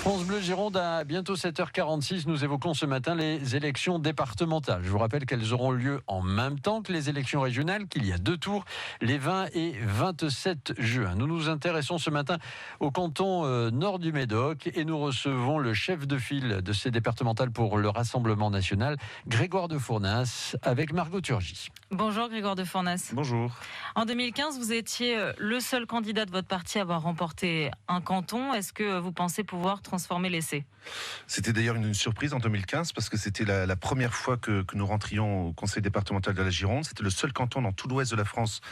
France Bleu Gironde à bientôt 7h46. Nous évoquons ce matin les élections départementales. Je vous rappelle qu'elles auront lieu en même temps que les élections régionales, qu'il y a 2 tours, les 20 et 27 juin. Nous nous intéressons ce matin au canton nord du Médoc et nous recevons le chef de file de ces départementales pour le Rassemblement national, Grégoire de Fournas, avec Margot Turgy. Bonjour Grégoire de Fournas. Bonjour. En 2015, vous étiez le seul candidat de votre parti à avoir remporté un canton. Est-ce que vous pensez pouvoir transformer l'essai ? C'était d'ailleurs une surprise en 2015 parce que c'était la première fois que nous rentrions au conseil départemental de la Gironde. C'était le seul canton dans tout l'ouest de la France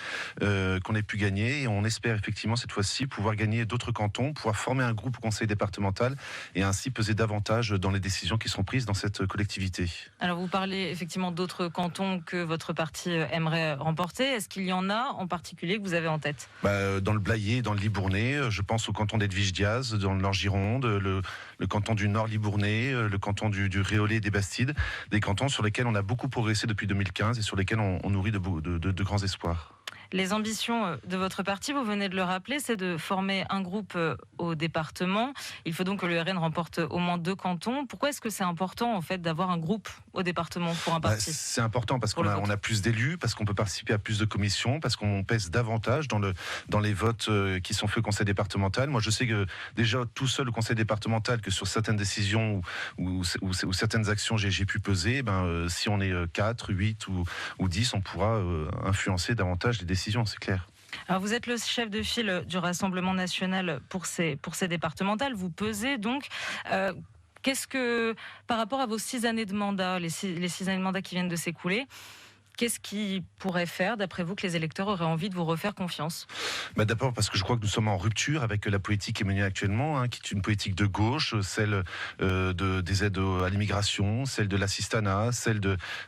qu'on ait pu gagner et on espère effectivement cette fois-ci pouvoir gagner d'autres cantons, pouvoir former un groupe au conseil départemental et ainsi peser davantage dans les décisions qui seront prises dans cette collectivité. Alors vous parlez effectivement d'autres cantons que votre parti aimerait remporter. Est-ce qu'il y en a en particulier que vous avez en tête ? Dans le Blayais, dans le Libournais, je pense au canton d'Edwige-Diaz, dans le Nord-Gironde, le canton du Nord-Libournais, le canton du Réolais et des Bastides, des cantons sur lesquels on a beaucoup progressé depuis 2015 et sur lesquels on nourrit de grands espoirs. Les ambitions de votre parti, vous venez de le rappeler, c'est de former un groupe au département. Il faut donc que le RN remporte au moins 2 cantons. Pourquoi est-ce que c'est important en fait d'avoir un groupe au département pour un parti ? C'est important parce qu'on a plus d'élus, parce qu'on peut participer à plus de commissions, parce qu'on pèse davantage dans les votes qui sont faits au conseil départemental. Moi, je sais que déjà tout seul au conseil départemental, que sur certaines décisions ou certaines actions j'ai pu peser, si on est 4, 8 ou 10, on pourra influencer davantage les décisions, c'est clair. Alors vous êtes le chef de file du Rassemblement national pour ces départementales. Vous pesez donc. Qu'est-ce que, par rapport à vos 6 années de mandat, les 6 années de mandat qui viennent de s'écouler, qu'est-ce qui pourrait faire, d'après vous, que les électeurs auraient envie de vous refaire confiance ? D'abord parce que je crois que nous sommes en rupture avec la politique qui est menée actuellement, qui est une politique de gauche, celle des aides à l'immigration, celle de l'assistanat, celle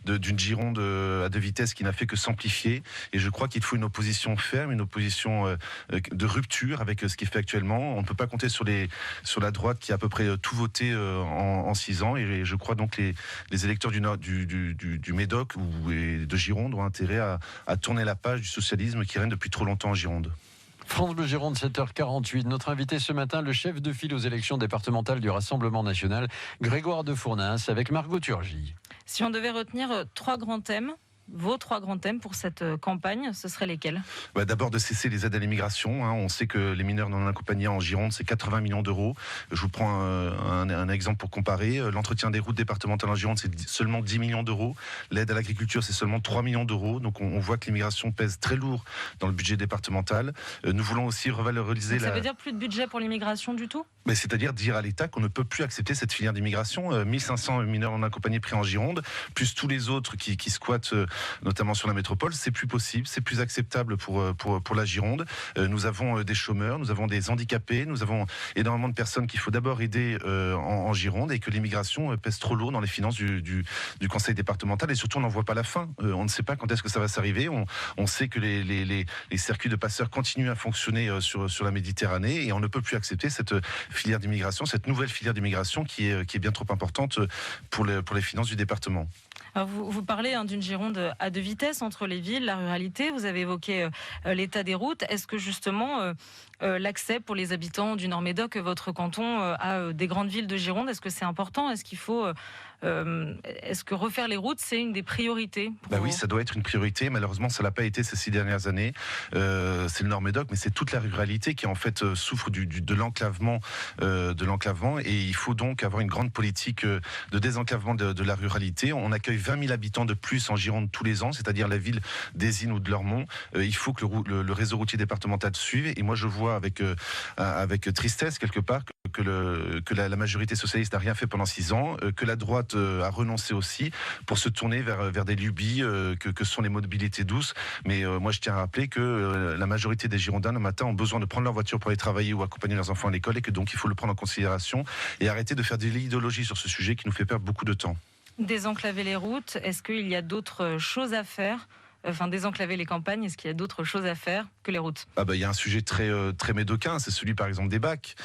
d'une Gironde à 2 vitesses qui n'a fait que s'amplifier. Et je crois qu'il faut une opposition ferme, une opposition de rupture avec ce qui est fait actuellement. On ne peut pas compter sur la droite qui a à peu près tout voté en 6 ans. Et je crois donc les électeurs du Médoc et de Gironde ont intérêt à tourner la page du socialisme qui règne depuis trop longtemps en Gironde. France Bleu Gironde, 7h48. Notre invité ce matin, le chef de file aux élections départementales du Rassemblement national, Grégoire de Fournas, avec Margot Turgy. Si on devait retenir 3 grands thèmes, vos 3 grands thèmes pour cette campagne, ce seraient lesquels ? D'abord de cesser les aides à l'immigration. On sait que les mineurs non accompagnés en Gironde, c'est 80 millions d'euros. Je vous prends un exemple pour comparer. L'entretien des routes départementales en Gironde, c'est seulement 10 millions d'euros. L'aide à l'agriculture, c'est seulement 3 millions d'euros. Donc on voit que l'immigration pèse très lourd dans le budget départemental. Nous voulons aussi revaloriser ça veut dire plus de budget pour l'immigration du tout ? C'est-à-dire dire à l'État qu'on ne peut plus accepter cette filière d'immigration. 1500 mineurs non accompagnés pris en Gironde, plus tous les autres qui squattent notamment sur la métropole, c'est plus possible, c'est plus acceptable pour la Gironde. Nous avons des chômeurs, nous avons des handicapés, nous avons énormément de personnes qu'il faut d'abord aider en Gironde et que l'immigration pèse trop lourd dans les finances du conseil départemental et surtout on n'en voit pas la fin. On ne sait pas quand est-ce que ça va s'arriver. On sait que les circuits de passeurs continuent à fonctionner sur la Méditerranée et on ne peut plus accepter cette filière d'immigration, cette nouvelle filière d'immigration qui est bien trop importante pour les finances du département. Alors vous parlez d'une Gironde à 2 vitesses entre les villes, la ruralité. Vous avez évoqué l'état des routes. Est-ce que justement l'accès pour les habitants du Nord-Médoc, votre canton, à des grandes villes de Gironde, est-ce que c'est important ? Est-ce qu'il faut est-ce que refaire les routes, c'est une des priorités pour Oui, ça doit être une priorité. Malheureusement, ça l'a pas été ces 6 dernières années. C'est le Nord-Médoc, mais c'est toute la ruralité qui en fait souffre de l'enclavement, et il faut donc avoir une grande politique de désenclavement de la ruralité. On accueille 20 000 habitants de plus en Gironde tous les ans, c'est-à-dire la ville d'Ezine ou de Lormont. Il faut que le réseau routier départemental suive. Et moi, je vois avec tristesse quelque part que la majorité socialiste n'a rien fait pendant 6 ans, que la droite a renoncé aussi pour se tourner vers des lubies que sont les mobilités douces. Mais moi, je tiens à rappeler que la majorité des Girondins le matin ont besoin de prendre leur voiture pour aller travailler ou accompagner leurs enfants à l'école et que donc il faut le prendre en considération et arrêter de faire de l'idéologie sur ce sujet qui nous fait perdre beaucoup de temps. Désenclaver les routes, est-ce qu'il y a d'autres choses à faire ? Désenclaver les campagnes, est-ce qu'il y a d'autres choses à faire que les routes ? Il y a un sujet très médocain, c'est celui par exemple des bacs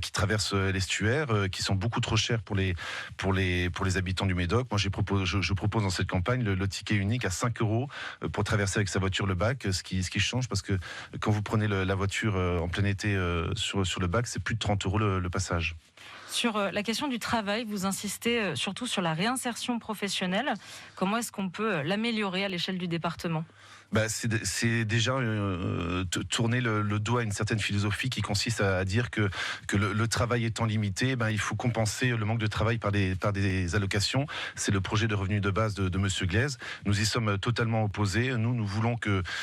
qui traversent l'estuaire, qui sont beaucoup trop chers pour les habitants du Médoc. Moi, je propose dans cette campagne le ticket unique à 5 € pour traverser avec sa voiture le bac, ce qui change parce que quand vous prenez la voiture en plein été sur le bac, c'est plus de 30 € le passage. Sur la question du travail, vous insistez surtout sur la réinsertion professionnelle. Comment est-ce qu'on peut l'améliorer à l'échelle du département ? C'est déjà tourner le dos à une certaine philosophie qui consiste à dire que le travail étant limité, il faut compenser le manque de travail par des allocations. C'est le projet de revenu de base de Monsieur Glaise. Nous y sommes totalement opposés. Nous voulons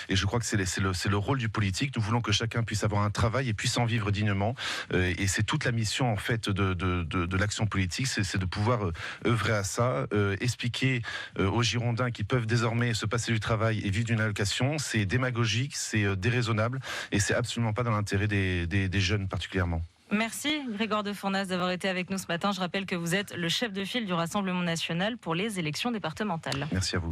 et je crois que c'est le rôle du politique, nous voulons que chacun puisse avoir un travail et puisse en vivre dignement. Et c'est toute la mission en fait de l'action politique, c'est de pouvoir œuvrer à ça, expliquer aux Girondins qui peuvent désormais se passer du travail et vivre d'une allocation. C'est démagogique, c'est déraisonnable et c'est absolument pas dans l'intérêt des jeunes particulièrement. Merci Grégoire de Fournas d'avoir été avec nous ce matin. Je rappelle que vous êtes le chef de file du Rassemblement national pour les élections départementales. Merci à vous.